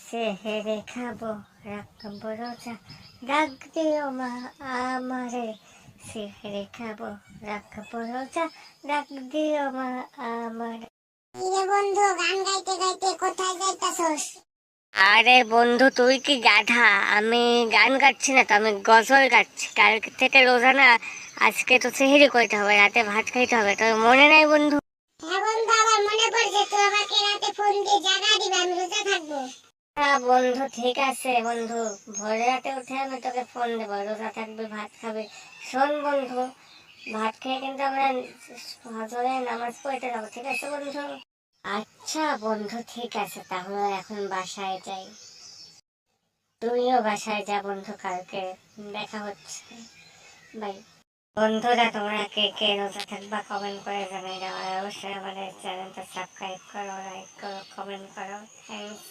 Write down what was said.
সেহেরে খাবো রাখবো রোজা, ডাক দিও মা আমারে। সেহেরে খাবো রাখবো রোজা, ডাক দিও মা আমারে। কিরে বন্ধু, গান গাইতে গাইতে কোথায় যাইতাছস? আরে বন্ধু, তুই কি গাধা? আমি গান গাচ্ছি না তো, আমি গজল গাচ্ছি। কালকে থেকে রোজা না, আজকে তো সেহেরি করতে হবে, রাতে ভাত খাইতে হবে, তোর মনে নাই বন্ধু? হ্যাঁ বন্ধু, আমার মনে পড়ছে, তুই আমাকে রাতে ফোন দিয়ে জাগা দিবি, আমি রোজা থাকবো। হ্যাঁ বন্ধু, ঠিক আছে বন্ধু, ভোরে রাতে উঠে আমি তোকে ফোন দেবো, রোজা থাকবে, ভাত খাবে। শোন বন্ধু, ভাত খেয়ে কিন্তু আমরা ফজরের নামাজ পড়তে যাবো, ঠিক আছে বন্ধু? আচ্ছা বন্ধু, ঠিক আছে, তাহলে এখন বাসায় যাই। তুইও বাসায় যা বন্ধু, কালকে দেখা হচ্ছে। বাই। বন্ধুরা, তোমরা কে কে রোজা থাকবা কমেন্ট করে জানাই দাও, আর অবশ্যই আমাদের চ্যানেলটা সাবস্ক্রাইব করো, লাইক করো, কমেন্ট করো। থ্যাংকস।